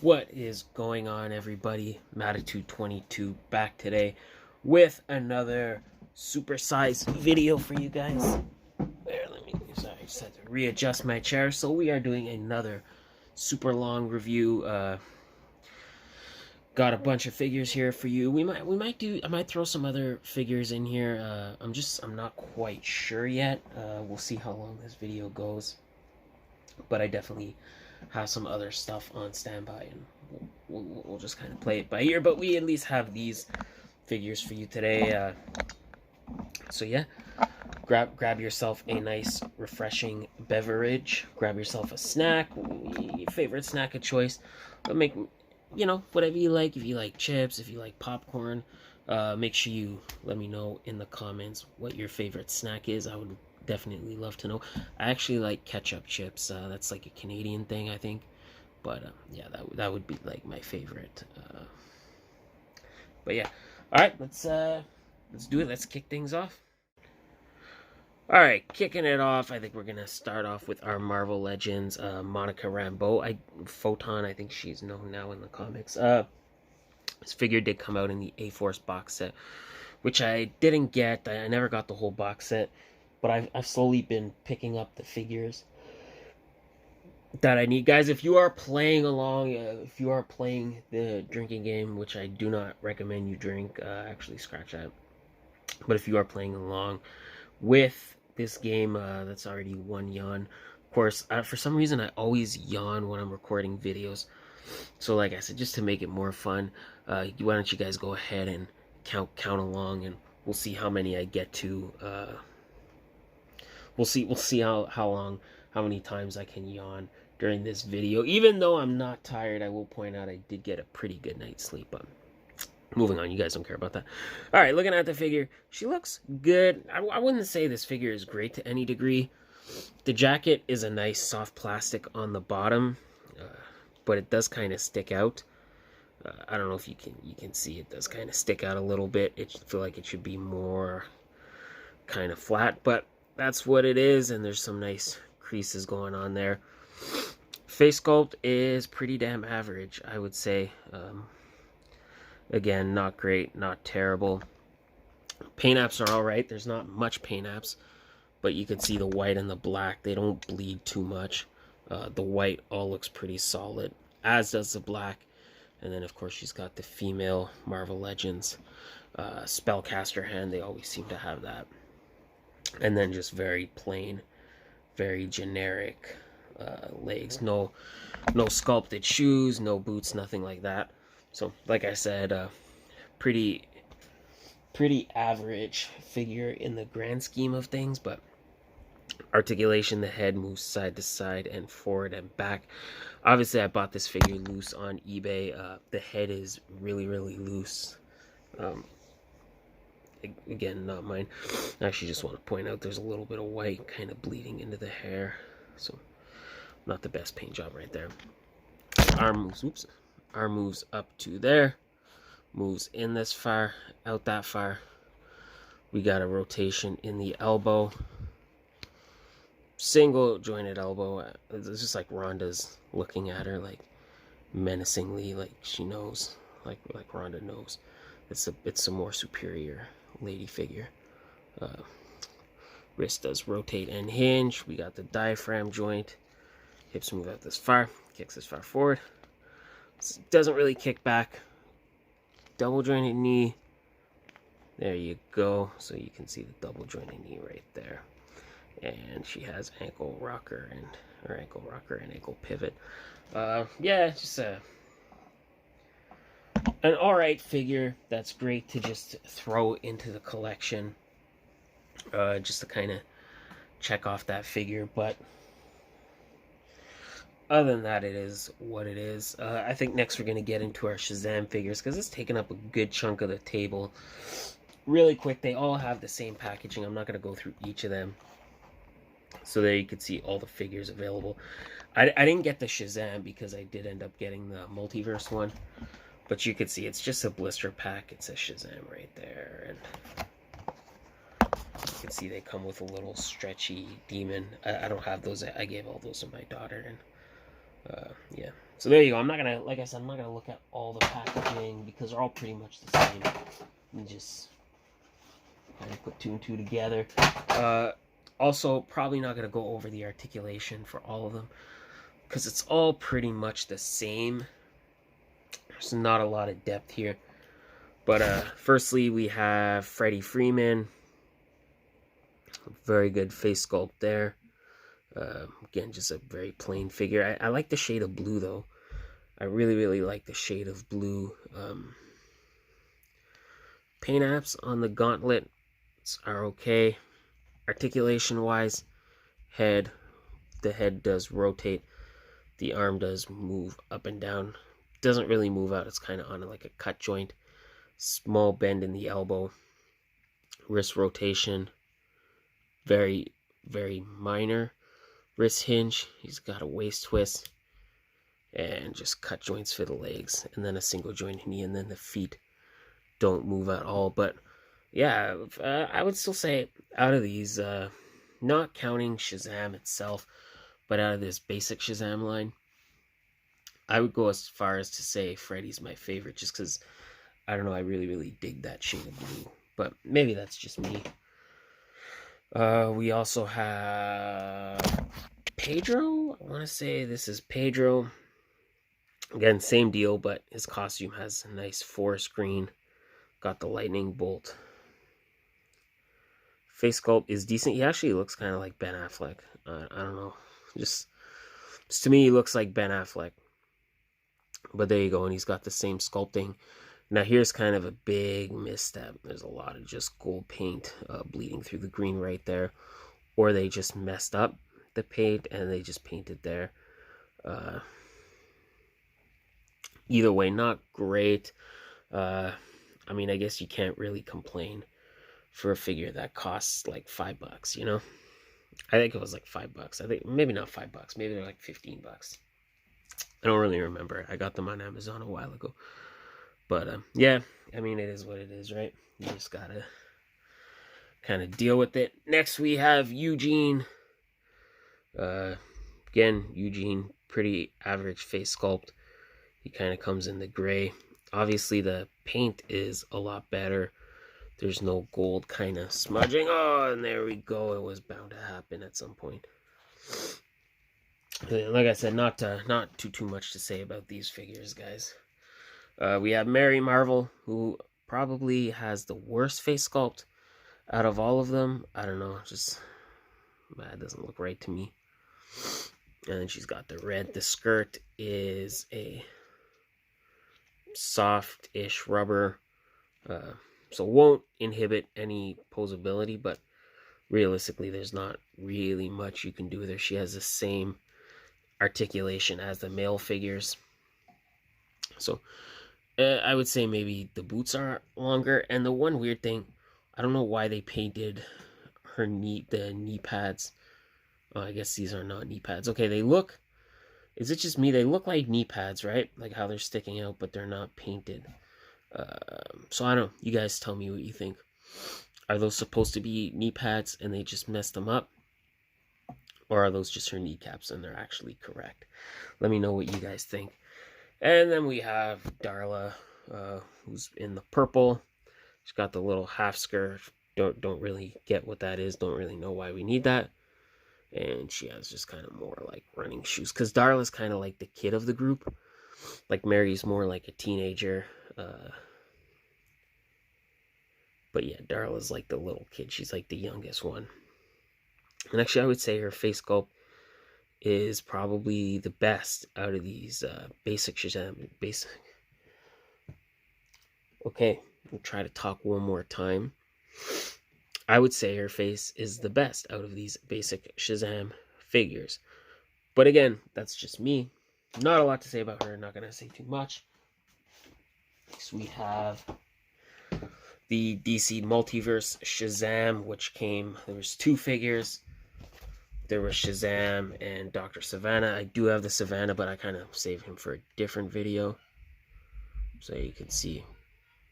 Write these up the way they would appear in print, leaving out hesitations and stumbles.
What is going on, everybody? Matitude22 back today with another supersized video for you guys. There, sorry, I just had to readjust my chair. So we are doing another super long review. Got a bunch of figures here for you. I might throw some other figures in here. I'm not quite sure yet. We'll see how long this video goes. But I definitely have some other stuff on standby, and we'll just kind of play it by ear. But we at least have these figures for you today. So yeah, grab yourself a nice refreshing beverage. Grab yourself a snack, your favorite snack of choice. But make whatever you like. If you like chips, if you like popcorn, make sure you let me know in the comments what your favorite snack is. I would definitely love to know. I actually like ketchup chips. That's like a Canadian thing, I think. But yeah, that would be like my favorite. But yeah, all right, let's do it. Let's kick things off. All right, kicking it off. I think we're gonna start off with our Marvel Legends, Monica Rambeau. Photon. I think she's known now in the comics. This figure did come out in the A-Force box set, which I didn't get. I never got the whole box set. But I've slowly been picking up the figures that I need. Guys, if you are playing along, if you are playing the drinking game, which I do not recommend you drink, actually scratch that. But if you are playing along with this game, that's already one yawn. Of course, for some reason, I always yawn when I'm recording videos. So like I said, just to make it more fun, why don't you guys go ahead and count along, and we'll see how many I get to. We'll see how many times I can yawn during this video. Even though I'm not tired, I will point out I did get a pretty good night's sleep. But moving on, you guys don't care about that. All right, looking at the figure, she looks good. I wouldn't say this figure is great to any degree. The jacket is a nice soft plastic on the bottom, but it does kind of stick out. I don't know if you can see, it does kind of stick out a little bit. I feel like it should be more kind of flat, but that's what it is, and there's some nice creases going on there. Face sculpt is pretty damn average, I would say. Again, not great, not terrible. Paint apps are alright. There's not much paint apps, but you can see the white and the black. They don't bleed too much. The white all looks pretty solid, as does the black. And then, of course, she's got the female Marvel Legends spellcaster hand. They always seem to have that. And then just very plain, very generic legs. No sculpted shoes, no boots, nothing like that. So, like I said, pretty average figure in the grand scheme of things. But articulation, the head moves side to side and forward and back. Obviously, I bought this figure loose on eBay. The head is really loose. Again, not mine. I actually just want to point out there's a little bit of white kind of bleeding into the hair. So, not the best paint job right there. Arm moves up to there. Moves in this far, out that far. We got a rotation in the elbow. Single jointed elbow. It's just like Rhonda's looking at her like menacingly, like she knows, like Rhonda knows. It's a more superior lady figure. Wrist does rotate and hinge. We got the diaphragm joint. Hips move out this far. Kicks this far forward. Doesn't really kick back. Double jointed knee. There you go. So you can see the double jointed knee right there. And she has ankle rocker and ankle pivot. Yeah, just an alright figure that's great to just throw into the collection, just to kind of check off that figure. But other than that, it is what it is. I think next we're going to get into our Shazam figures, because it's taking up a good chunk of the table. Really quick, they all have the same packaging. I'm not going to go through each of them. So there you can see all the figures available. I didn't get the Shazam because I did end up getting the multiverse one. But you can see it's just a blister pack. It says Shazam right there. And you can see they come with a little stretchy demon. I don't have those. I gave all those to my daughter. And Yeah. So there you go. I'm not gonna, like I said, I'm not gonna look at all the packaging because they're all pretty much the same. And just kind of put two and two together. Also, probably not gonna go over the articulation for all of them because it's all pretty much the same. There's not a lot of depth here. But firstly, we have Freddie Freeman. Very good face sculpt there. Again, just a very plain figure. I like the shade of blue, though. I really, really like the shade of blue. Paint apps on the gauntlet are okay. Articulation-wise, the head does rotate. The arm does move up and down. Doesn't really move out. It's kind of on like a cut joint. Small bend in the elbow. Wrist rotation. Very, very minor. Wrist hinge. He's got a waist twist. And just cut joints for the legs. And then a single joint knee. And then the feet don't move at all. But yeah, I would still say out of these, not counting Shazam itself, but out of this basic Shazam line, I would go as far as to say Freddy's my favorite, just because, I don't know, I really, really dig that shade of blue. But maybe that's just me. We also have Pedro. I want to say this is Pedro. Again, same deal, but his costume has a nice forest green. Got the lightning bolt. Face sculpt is decent. He actually looks kind of like Ben Affleck. I don't know. Just to me, he looks like Ben Affleck. But there you go. And he's got the same sculpting. Now, here's kind of a big misstep. There's a lot of just gold paint bleeding through the green right there. Or they just messed up the paint and they just painted there. Either way, not great. I mean, I guess you can't really complain for a figure that costs like $5, you know? I think it was like $5. I think maybe not $5. Maybe they're like $15. I don't really remember. I got them on Amazon a while ago. But yeah, I mean, it is what it is, right? You just gotta kind of deal with it. Next, we have Eugene. Again, Eugene, pretty average face sculpt. He kind of comes in the gray. Obviously, the paint is a lot better. There's no gold kind of smudging. Oh, and there we go. It was bound to happen at some point. Like I said, not too much to say about these figures, guys. We have Mary Marvel, who probably has the worst face sculpt out of all of them. I don't know, just that doesn't look right to me. And then she's got the red. The skirt is a soft-ish rubber. So won't inhibit any posability, but realistically, there's not really much you can do with her. She has the same articulation as the male figures. So I would say maybe the boots are longer. And the one weird thing, I don't know why they painted her the knee pads. Oh, I guess these are not knee pads. Okay, they look, is it just me? They look like knee pads, right? Like how they're sticking out, but they're not painted. So I don't know. You guys tell me what you think. Are those supposed to be knee pads and they just messed them up? Or are those just her kneecaps and they're actually correct? Let me know what you guys think. And then we have Darla, who's in the purple. She's got the little half skirt. Don't really get what that is. Don't really know why we need that. And she has just kind of more like running shoes. Because Darla's kind of like the kid of the group. Like Mary's more like a teenager. But yeah, Darla's like the little kid. She's like the youngest one. And actually, I would say her face sculpt is probably the best out of these basic Shazam. Okay, we'll try to talk one more time. I would say her face is the best out of these basic Shazam figures. But again, that's just me. Not a lot to say about her. Not going to say too much. Next, we have the DC Multiverse Shazam, which came, there was 2 figures. There was Shazam and Dr. Savannah. I do have the Savannah, but I kind of saved him for a different video. So you can see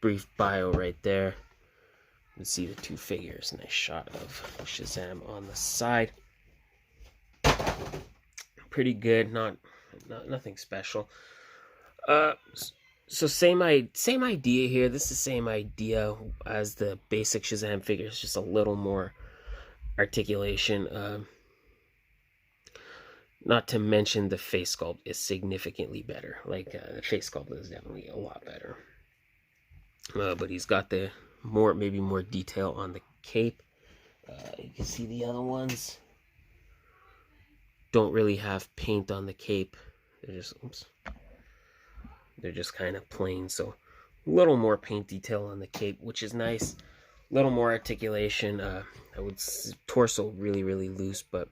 brief bio right there. You can see the 2 figures. Nice shot of Shazam on the side. Pretty good. Not nothing special. Uh, so same idea here. This is the same idea as the basic Shazam figure. It's just a little more articulation. Not to mention the face sculpt is significantly better. Like the face sculpt is definitely a lot better. But he's got the maybe more detail on the cape. You can see the other ones don't really have paint on the cape. They're just kind of plain. So a little more paint detail on the cape, which is nice. A little more articulation. Torso really loose, but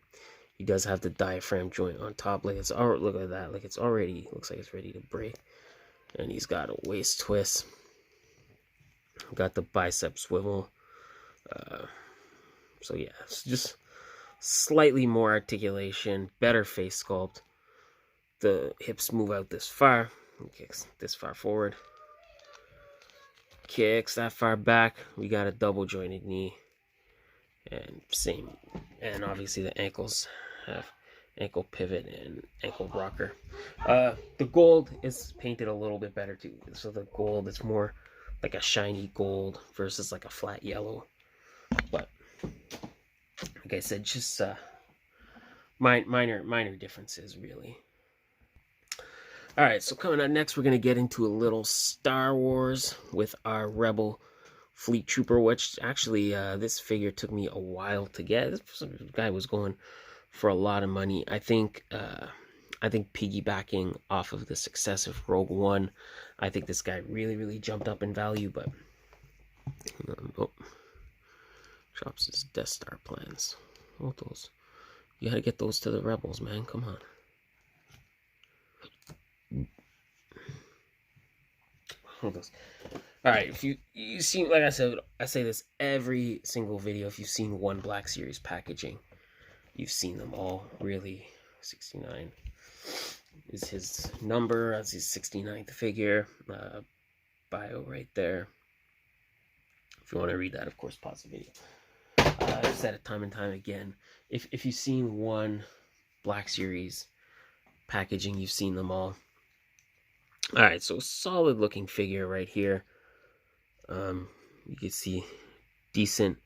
he does have the diaphragm joint on top. Like it's already, look at that. Like it's already looks like it's ready to break. And he's got a waist twist. Got the bicep swivel. So yeah, it's just slightly more articulation, better face sculpt. The hips move out this far. Kicks this far forward. Kicks that far back. We got a double jointed knee. And same. And obviously the ankles have ankle pivot and ankle rocker. The gold is painted a little bit better too. So the gold is more like a shiny gold versus like a flat yellow. But like I said, just minor differences really. All right, so coming up next, we're gonna get into a little Star Wars with our Rebel Fleet Trooper, which actually this figure took me a while to get. This guy was going for a lot of money. I think piggybacking off of the success of Rogue One, I think this guy really jumped up in value. But drops his Death Star plans. What those? You gotta get those to the rebels, man. Come on. Hold those. All right, if you see, like I said, I say this every single video. If you've seen one Black Series packaging, you've seen them all. Really, 69 is his number as his 69th figure. Bio right there. If you want to read that, of course, pause the video. I've said it time and time again. If you've seen one Black Series packaging, you've seen them all. All right, so solid looking figure right here. You can see decent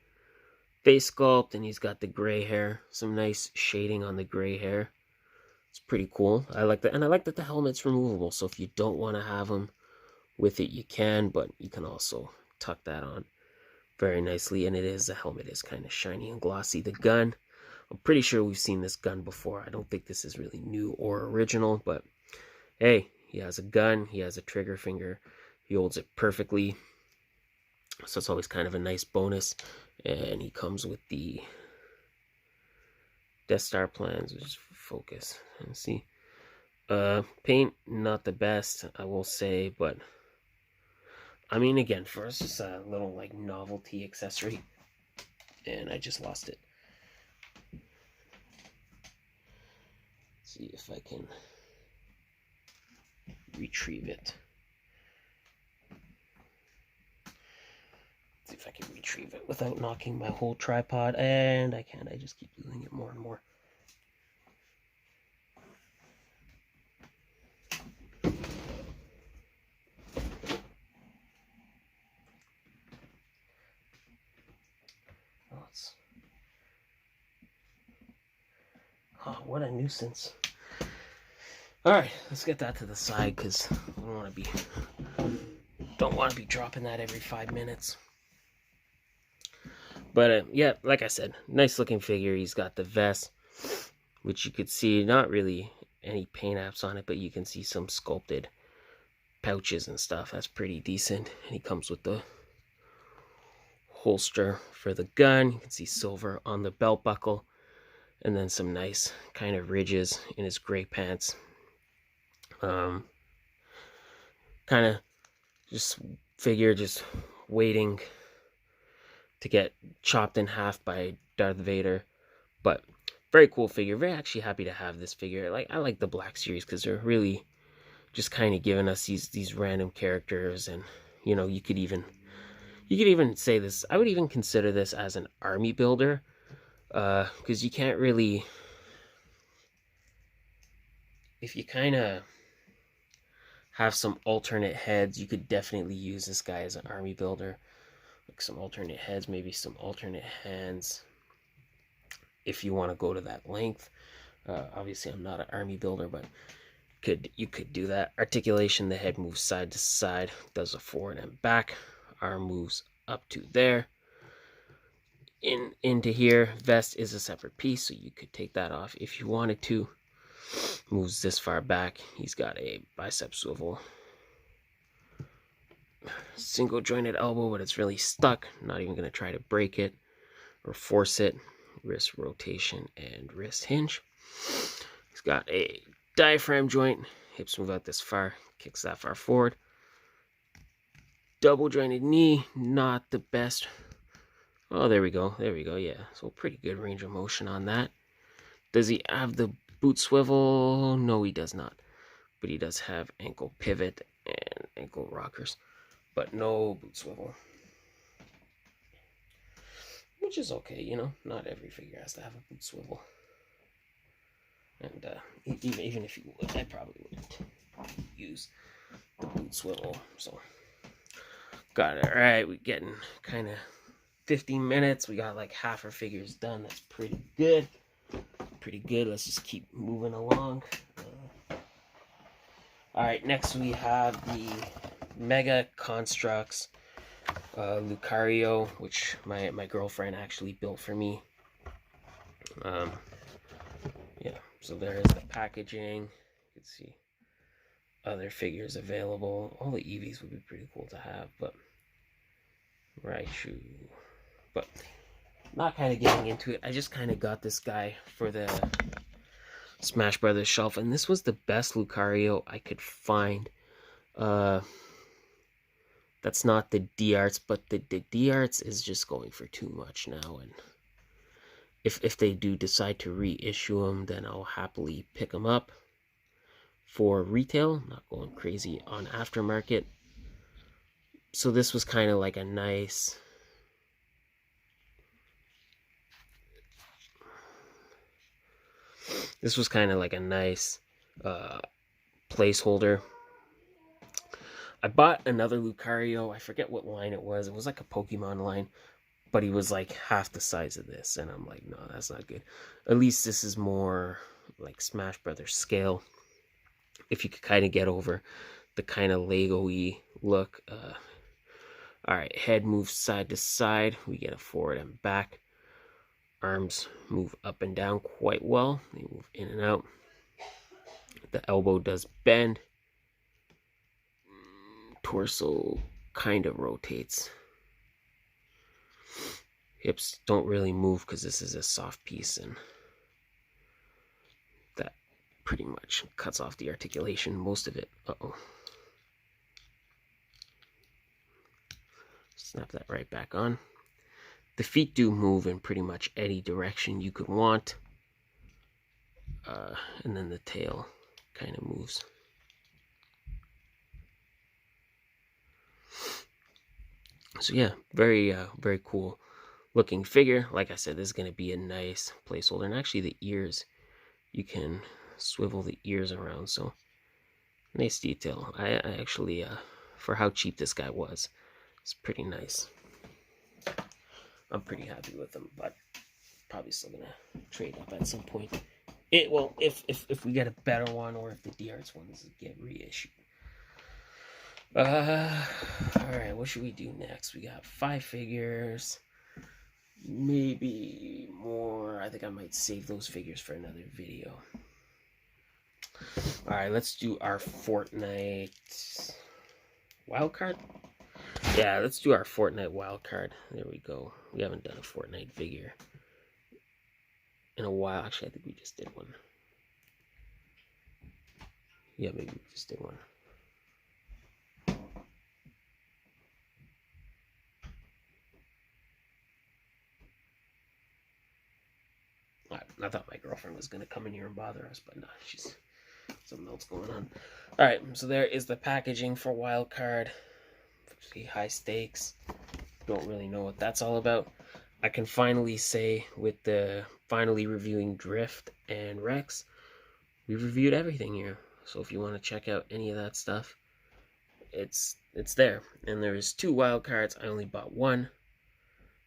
face sculpt, and he's got the gray hair. Some nice shading on the gray hair. It's pretty cool. I like that, and I like that the helmet's removable. So if you don't want to have him with it, you can, but you can also tuck that on very nicely. And the helmet is kind of shiny and glossy. The gun, I'm pretty sure we've seen this gun before. I don't think this is really new or original, but hey, he has a gun, he has a trigger finger, he holds it perfectly, so it's always kind of a nice bonus. And he comes with the Death Star plans. Just focus and see. Paint, not the best, I will say, but I mean, again, for us, it's a little like novelty accessory, and I just lost it. Let's see if I can retrieve it. See if I can retrieve it without knocking my whole tripod, and I can't. I just keep losing it more and more. Oh, what a nuisance. Alright, let's get that to the side, because I don't want to be dropping that every 5 minutes. But yeah, like I said, nice looking figure. He's got the vest, which you could see, not really any paint apps on it, but you can see some sculpted pouches and stuff. That's pretty decent. And he comes with the holster for the gun. You can see silver on the belt buckle, and then some nice kind of ridges in his gray pants. Kind of just waiting to get chopped in half by Darth Vader. But very cool figure. Very actually happy to have this figure. I like the Black Series because they're really just kind of giving us these random characters. And you know, you could even say this, I would even consider this as an army builder, because you can't really, if you kind of have some alternate heads, you could definitely use this guy as an army builder. Like some alternate heads, maybe some alternate hands, if you want to go to that length. Obviously, I'm not an army builder, but you could do that. Articulation, the head moves side to side, does a forward and back. Arm moves up to there. Into here. Vest is a separate piece, so you could take that off if you wanted to. Moves this far back. He's got a bicep swivel. Single jointed elbow, but it's really stuck. Not even going to try to break it or force it. Wrist rotation and wrist hinge. He's got a diaphragm joint. Hips move out this far. Kicks that far forward. Double jointed knee. Not the best. Oh, there we go. There we go. Yeah. So pretty good range of motion on that. Does he have the boot swivel? No, he does not. But he does have ankle pivot and ankle rockers. But no boot swivel. Which is okay, you know. Not every figure has to have a boot swivel. And even if you would, I probably wouldn't use the boot swivel. So, got it. All right, we're getting kind of 15 minutes. We got like half our figures done. That's pretty good. Pretty good. Let's just keep moving along. All right, next we have the Mega Construx Lucario, which my girlfriend actually built for me. Yeah, so there is the packaging. You can see other figures available. All the Eevees would be pretty cool to have, but Raichu. But not kind of getting into it. I just kind of got this guy for the Smash Brothers shelf, and this was the best Lucario I could find. That's not the D-Arts, but the D-Arts is just going for too much now, and if they do decide to reissue them, then I'll happily pick them up for retail. I'm not going crazy on aftermarket. So this was kind of like a nice... This was kind of like a nice placeholder. I bought another Lucario. I forget what line it was. It was like a Pokemon line, but he was like half the size of this, and I'm like, no, that's not good. At least this is more like Smash Brothers scale. If you could kind of get over the kind of Lego-y look. All right, head moves side to side. We get a forward and back. Arms move up and down quite well. They move in and out. The elbow does bend. Torso kind of rotates. Hips don't really move because this is a soft piece, and that pretty much cuts off the articulation, most of it. Uh-oh. Snap that right back on. The feet do move in pretty much any direction you could want. And then the tail kind of moves. So yeah, very cool looking figure. Like I said, this is going to be a nice placeholder. And actually the ears, you can swivel the ears around. So nice detail. I actually, for how cheap this guy was, it's pretty nice. I'm pretty happy with them, but probably still going to trade up at some point. Well, if we get a better one, or if the D-Arts ones get reissued. Alright, what should we do next? We got 5 figures. Maybe more. I think I might save those figures for another video. Alright, let's do our Fortnite wildcard. Yeah, let's do our Fortnite wildcard. There we go. We haven't done a Fortnite figure in a while. Actually, I think we just did one. Yeah, maybe we just did one. I thought my girlfriend was going to come in here and bother us, but no, she's something else going on. Alright, so there is the packaging for wildcard. High stakes. Don't really know what that's all about. I can finally say, with the finally reviewing Drift and Rex, we've reviewed everything here. So if you want to check out any of that stuff, it's there. And there's 2 wild cards. I only bought 1.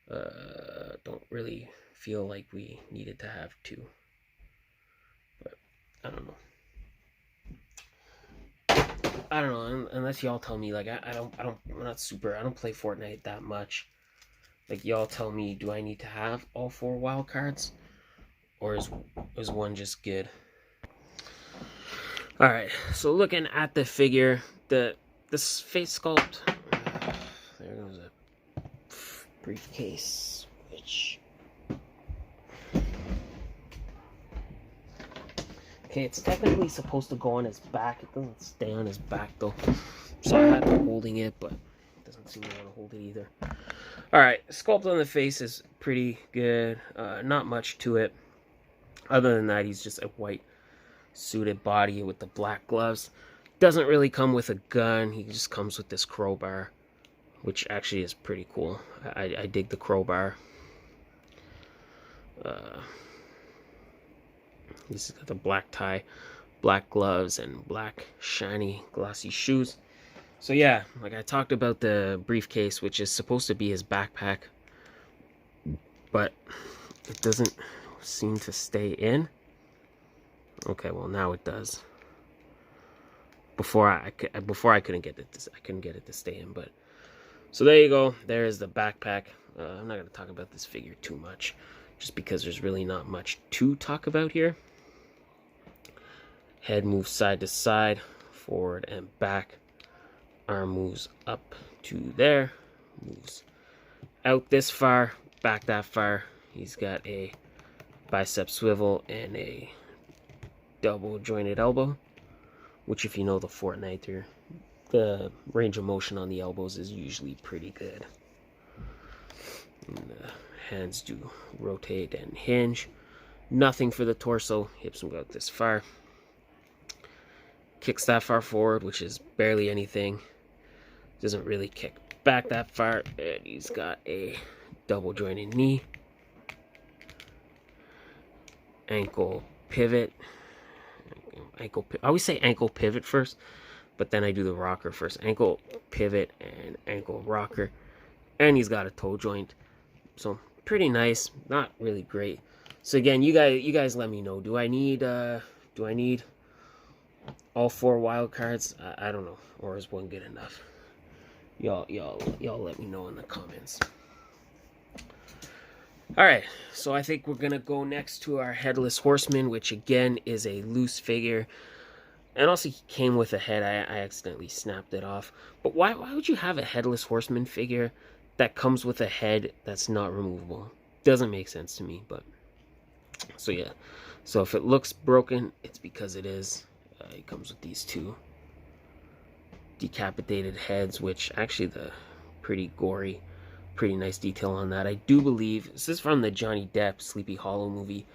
Don't really feel like we needed to have 2, but I don't know. I don't know, unless y'all tell me, like, I'm not super, I don't play Fortnite that much. Like, y'all tell me, do I need to have all 4 wild cards? Or is one just good? Alright, so looking at the figure, this face sculpt, there goes a briefcase, which... Okay, it's technically supposed to go on his back. It doesn't stay on his back, though. So I had him holding it, but it doesn't seem to want to hold it either. Alright, sculpt on the face is pretty good. Not much to it. Other than that, he's just a white suited body with the black gloves. Doesn't really come with a gun. He just comes with this crowbar, which actually is pretty cool. I dig the crowbar. He's got the black tie, black gloves, and black shiny glossy shoes. So yeah, like I talked about the briefcase, which is supposed to be his backpack, but it doesn't seem to stay in. Okay, well now it does. Before I couldn't get it to stay in, but so there you go. There's the backpack. I'm not going to talk about this figure too much, just because there's really not much to talk about here. Head moves side to side, forward and back. Arm moves up to there, moves out this far, back that far. He's got a bicep swivel and a double jointed elbow, which if you know the Fortnite, the range of motion on the elbows is usually pretty good. And the hands do rotate and hinge. Nothing for the torso. Hips will go out this far. Kicks that far forward, which is barely anything. Doesn't really kick back that far. And he's got a double jointed knee. Ankle pivot. I always say ankle pivot first, but then I do the rocker first. Ankle pivot and ankle rocker. And he's got a toe joint. So pretty nice. Not really great. So again, you guys let me know. Do I need all 4 wild cards? I don't know. Or is one good enough? Y'all let me know in the comments. Alright, so I think we're gonna go next to our Headless Horseman, which again is a loose figure. And also he came with a head. I accidentally snapped it off. But why would you have a Headless Horseman figure that comes with a head that's not removable? Doesn't make sense to me, but... So yeah. So if it looks broken, it's because it is. It comes with these 2 decapitated heads, which actually the pretty gory, pretty nice detail on that. I do believe this is from the Johnny Depp Sleepy Hollow movie.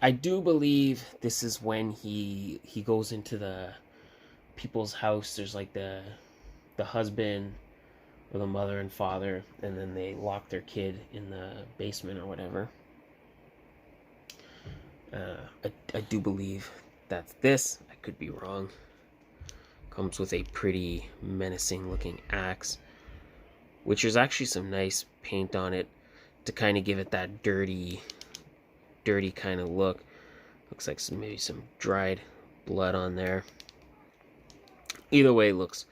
I do believe this is when he goes into the people's house. There's like the husband or the mother and father, and then they lock their kid in the basement or whatever. I do believe that's this. I could be wrong. Comes with a pretty menacing looking axe, which is actually some nice paint on it to kind of give it that dirty kind of look. Looks like maybe some dried blood on there. Either way, looks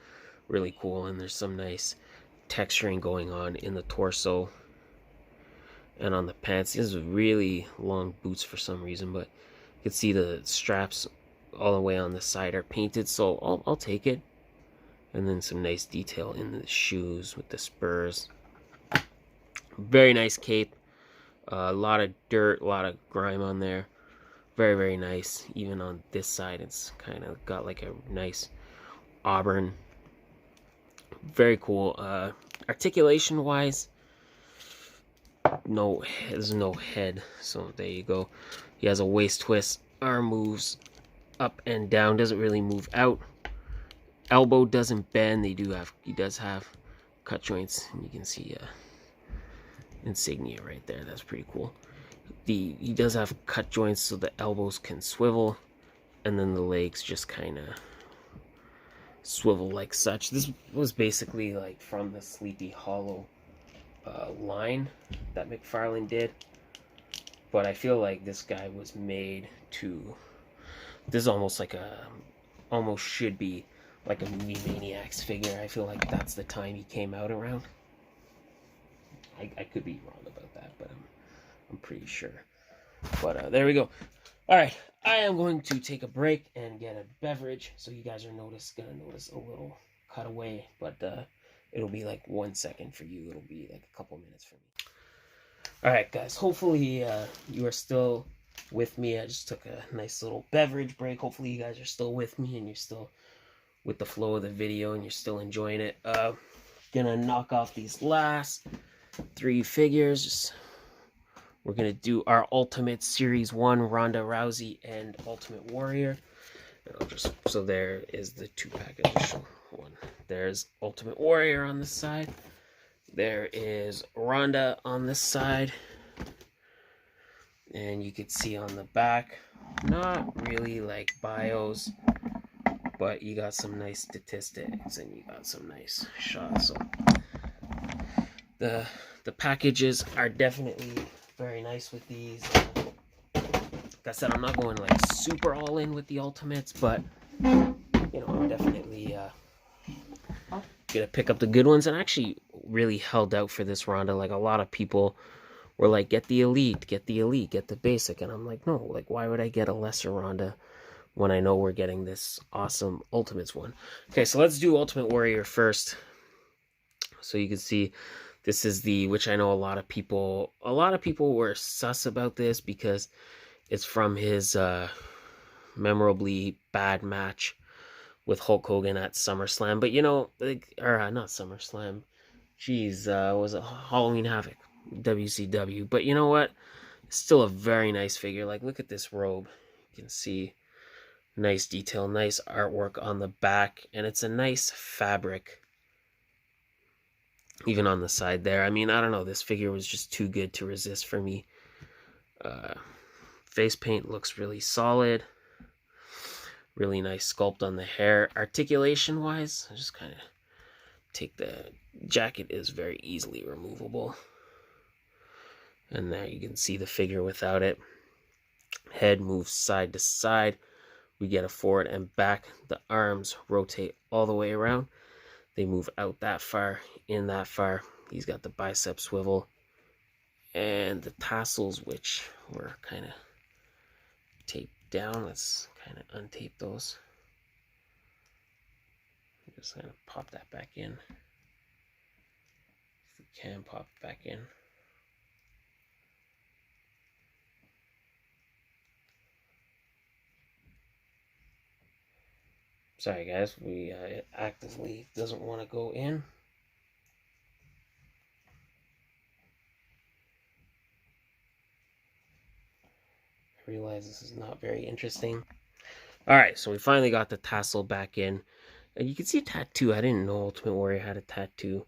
really cool, and there's some nice texturing going on in the torso and on the pants. These are really long boots for some reason, but you can see the straps all the way on the side are painted, so I'll take it. And then some nice detail in the shoes with the spurs. Very nice cape. A lot of dirt, a lot of grime on there. Very, very nice. Even on this side, it's kind of got like a nice auburn. Very cool. Articulation wise, there's no head, so there you go. He has a waist twist. Arm moves up and down, doesn't really move out. Elbow doesn't bend. He does have cut joints, and you can see insignia right there. That's pretty cool. He does have cut joints so the elbows can swivel, and then the legs just kind of swivel like such. This was basically like from the Sleepy Hollow line that McFarlane did, but I feel like this guy was made to, this is almost like a, almost should be like a Movie Maniacs figure. I feel like that's the time he came out around. I could be wrong about that, but I'm pretty sure. But there we go. All right, I am going to take a break and get a beverage, so you guys are gonna notice a little cutaway, but it'll be like 1 second for you. It'll be like a couple minutes for me. All right, guys. Hopefully you are still with me. I just took a nice little beverage break. Hopefully you guys are still with me and you're still with the flow of the video and you're still enjoying it. Gonna knock off these last 3 figures. We're gonna do our Ultimate Series 1 Ronda Rousey and Ultimate Warrior. So there is the 2-pack edition one. There's Ultimate Warrior on this side. There is Ronda on this side. And you can see on the back, not really like bios, but you got some nice statistics and you got some nice shots. So the packages are definitely very nice with these. Like I said, I'm not going like super all in with the Ultimates, but you know, I'm definitely gonna pick up the good ones. And I actually really held out for this Ronda. Like a lot of people were like, get the elite, get the elite, get the basic, and I'm like, no, like why would I get a lesser Ronda when I know we're getting this awesome Ultimates one? Okay, so let's do Ultimate Warrior first. So you can see this is the, which I know a lot of people were sus about this because it's from his memorably bad match with Hulk Hogan at SummerSlam. But you know, like, or not SummerSlam, geez, was it Halloween Havoc, WCW? But you know what? It's still a very nice figure. Like, look at this robe. You can see nice detail, nice artwork on the back, and it's a nice fabric. Even on the side there. I mean, I don't know. This figure was just too good to resist for me. Face paint looks really solid. Really nice sculpt on the hair. Articulation-wise, I just kind of take the jacket is very easily removable. And there you can see the figure without it. Head moves side to side. We get a forward and back. The arms rotate all the way around. They move out that far, in that far. He's got the bicep swivel. And the tassels, which were kind of taped down. Let's kind of untape those. Just kind of pop that back in. If we can pop it back in. Sorry guys, it actively doesn't want to go in. I realize this is not very interesting. Alright, so we finally got the tassel back in. And you can see a tattoo. I didn't know Ultimate Warrior had a tattoo.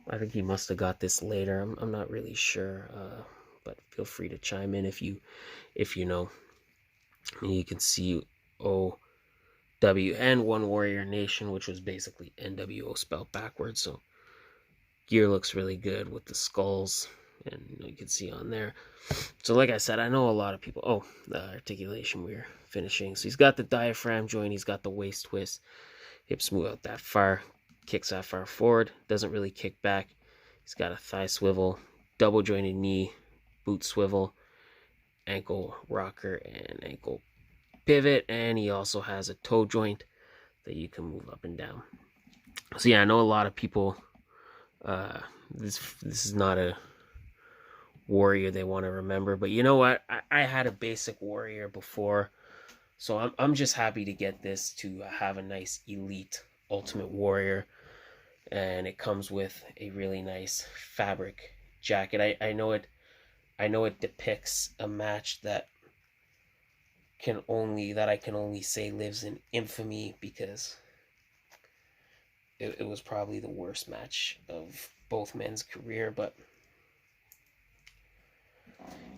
I think he must have got this later. I'm not really sure. But feel free to chime in if you know. And you can see W and One Warrior Nation, which was basically NWO spelled backwards. So gear looks really good with the skulls, and you can see on there. So like I said, I know a lot of people. The articulation we're finishing. So he's got the diaphragm joint. He's got the waist twist. Hips move out that far. Kicks that far forward. Doesn't really kick back. He's got a thigh swivel, double jointed knee, boot swivel, ankle rocker, and ankle pivot, and he also has a toe joint that you can move up and down. So yeah, I know a lot of people, this is not a warrior they want to remember, but you know what, I had a basic warrior before, so I'm just happy to get this to have a nice elite Ultimate Warrior, and it comes with a really nice fabric jacket. I know it depicts a match that I can only say lives in infamy, because it was probably the worst match of both men's career. But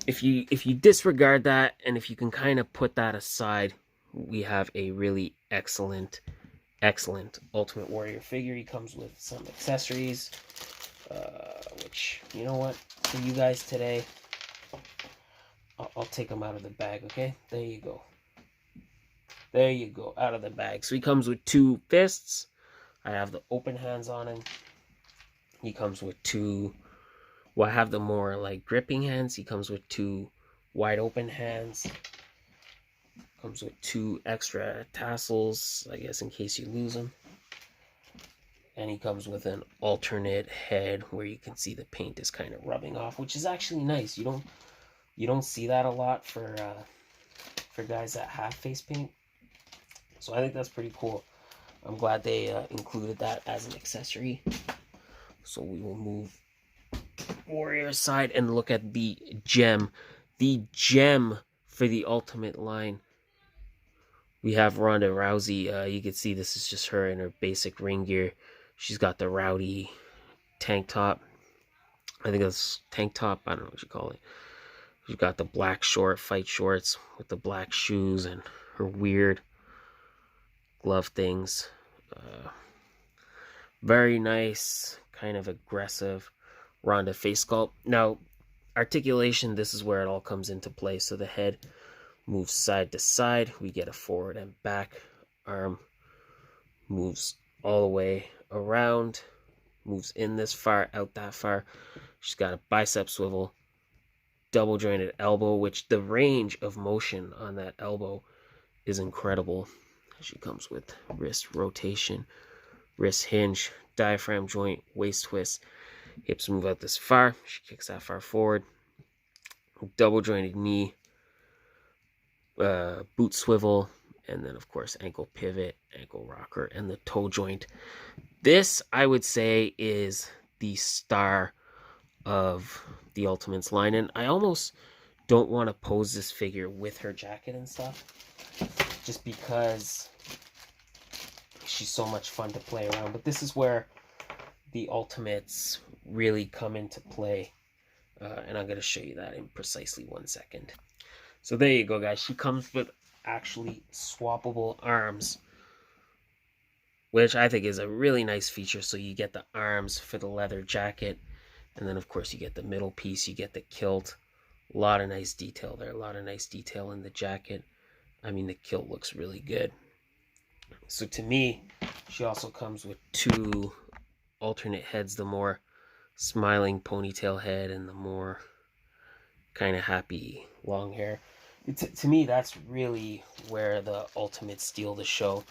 if you disregard that, and if you can kind of put that aside, we have a really excellent Ultimate Warrior figure. He comes with some accessories, which, you know what, for you guys today, I'll take them out of the bag, okay? There you go. There you go, out of the bag. So he comes with 2 fists. I have the open hands on him. He comes with 2, well, I have the more like gripping hands. He comes with 2 wide open hands. Comes with 2 extra tassels, I guess, in case you lose them. And he comes with an alternate head where you can see the paint is kind of rubbing off, which is actually nice. You don't see that a lot for guys that have face paint. So I think that's pretty cool. I'm glad they included that as an accessory. So we will move Warrior side and look at the gem. The gem for the Ultimate line. We have Ronda Rousey. You can see this is just her in her basic ring gear. She's got the rowdy tank top. I think that's tank top. I don't know what you call it. She's got the black fight shorts with the black shoes and her weird glove things. Very nice, kind of aggressive Ronda face sculpt. Now, articulation, this is where it all comes into play. So the head moves side to side. We get a forward and back. Arm moves all the way around. Moves in this far, out that far. She's got a bicep swivel. Double jointed elbow, which the range of motion on that elbow is incredible. She comes with wrist rotation, wrist hinge, diaphragm joint, waist twist. Hips move out this far. She kicks that far forward. Double jointed knee, boot swivel, and then of course ankle pivot, ankle rocker, and the toe joint. This, I would say, is the star of the Ultimates line, and I almost don't want to pose this figure with her jacket and stuff, just because she's so much fun to play around. But this is where the Ultimates really come into play, and I'm going to show you that in precisely 1 second. So there you go, guys. She comes with actually swappable arms, which I think is a really nice feature. So you get the arms for the leather jacket, and then of course you get the middle piece, you get the kilt. A lot of nice detail there, a lot of nice detail in the jacket. I mean, the kilt looks really good. So to me, she also comes with 2 alternate heads, the more smiling ponytail head and the more kind of happy long hair. To me, that's really where the Ultimates steal the show.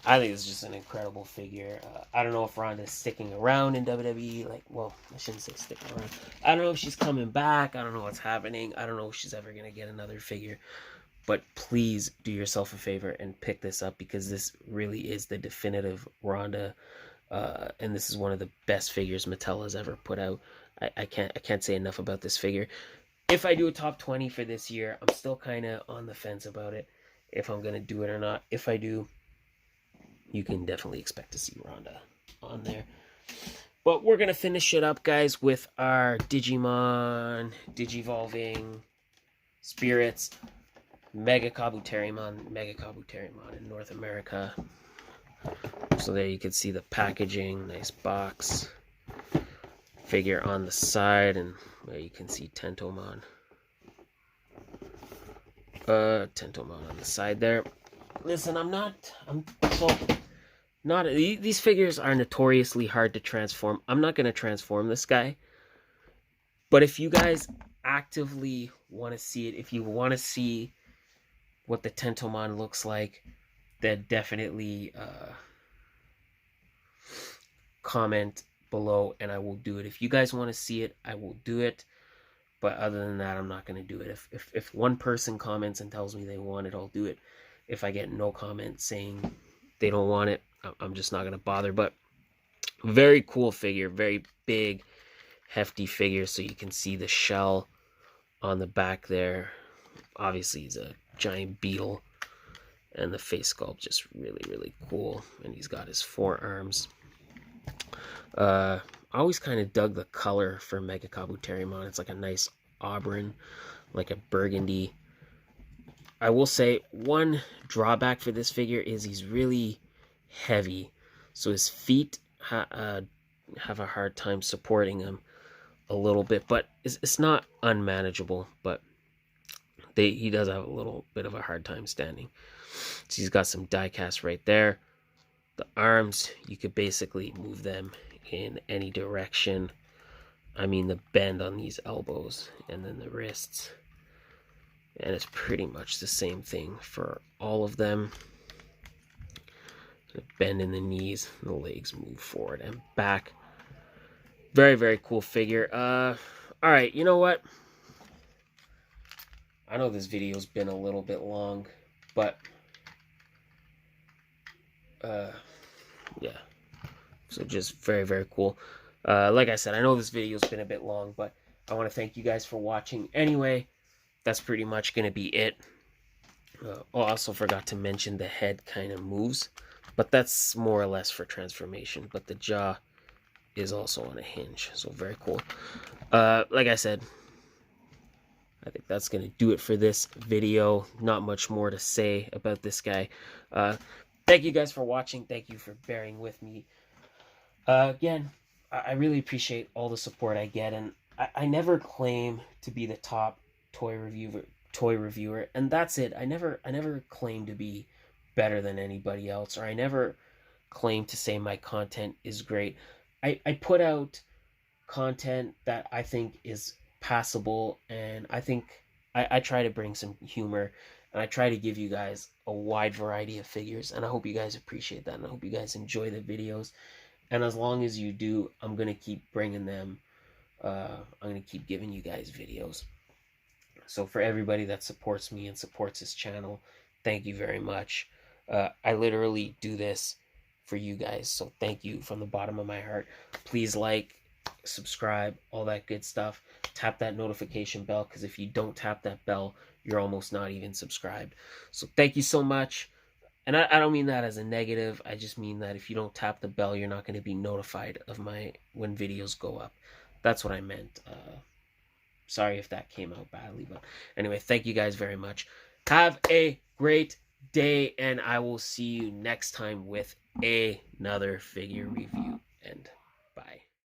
I think it's just an incredible figure. I don't know if Ronda's sticking around in WWE. Like, well, I shouldn't say sticking around. I don't know if she's coming back. I don't know what's happening. I don't know if she's ever going to get another figure. But please do yourself a favor and pick this up, because this really is the definitive Ronda. And this is one of the best figures Mattel has ever put out. I can't say enough about this figure. If I do a top 20 for this year, I'm still kind of on the fence about it, if I'm going to do it or not. If I do, you can definitely expect to see Ronda on there. But we're going to finish it up, guys, with our Digimon, Digivolving Spirits, Mega Kabuterimon in North America. So there you can see the packaging, nice box, figure on the side, and there you can see Tentomon. Tentomon on the side there. Listen, these figures are notoriously hard to transform. I'm not going to transform this guy. But if you guys actively want to see it, if you want to see what the Tentomon looks like, then definitely comment below and I will do it. If you guys want to see it, I will do it. But other than that, I'm not going to do it. If one person comments and tells me they want it, I'll do it. If I get no comment saying they don't want it, I'm just not going to bother. But very cool figure, very big, hefty figure. So you can see the shell on the back there. Obviously, he's a giant beetle. And the face sculpt just really, really cool. And he's got his forearms. I always kind of dug the color for Mega Kabuterimon. It's like a nice auburn, like a burgundy. I will say one drawback for this figure is he's really heavy, so his feet have a hard time supporting him a little bit, but it's not unmanageable, but he does have a little bit of a hard time standing. So he's got some die cast right there. The arms, you could basically move them in any direction. I mean, the bend on these elbows, and then the wrists. And it's pretty much the same thing for all of them. The bend in the knees, the legs move forward and back. Very, very cool figure. All right, you know what? I know this video's been a little bit long, but yeah, so just very, very cool. Like I said, I know this video's been a bit long, but I want to thank you guys for watching anyway. That's pretty much going to be it. I also forgot to mention the head kind of moves, but that's more or less for transformation, but the jaw is also on a hinge, so very cool. Like I said, I think that's going to do it for this video. Not much more to say about this guy. Thank you guys for watching. Thank you for bearing with me. Again, I really appreciate all the support I get, and I never claim to be the top toy reviewer, and that's it. I never claim to be better than anybody else, or I never claim to say my content is great. I put out content that I think is passable, and I think I try to bring some humor, and I try to give you guys a wide variety of figures, and I hope you guys appreciate that, and I hope you guys enjoy the videos. And as long as you do, I'm going to keep bringing them. I'm going to keep giving you guys videos. So for everybody that supports me and supports this channel, thank you very much. I literally do this for you guys, so thank you from the bottom of my heart. Please like, subscribe, all that good stuff. Tap that notification bell, because if you don't tap that bell, you're almost not even subscribed. So thank you so much. And I don't mean that as a negative. I just mean that if you don't tap the bell, you're not going to be notified of when videos go up. That's what I meant. Sorry if that came out badly, but anyway, thank you guys very much. Have a great day, and I will see you next time with another figure review. And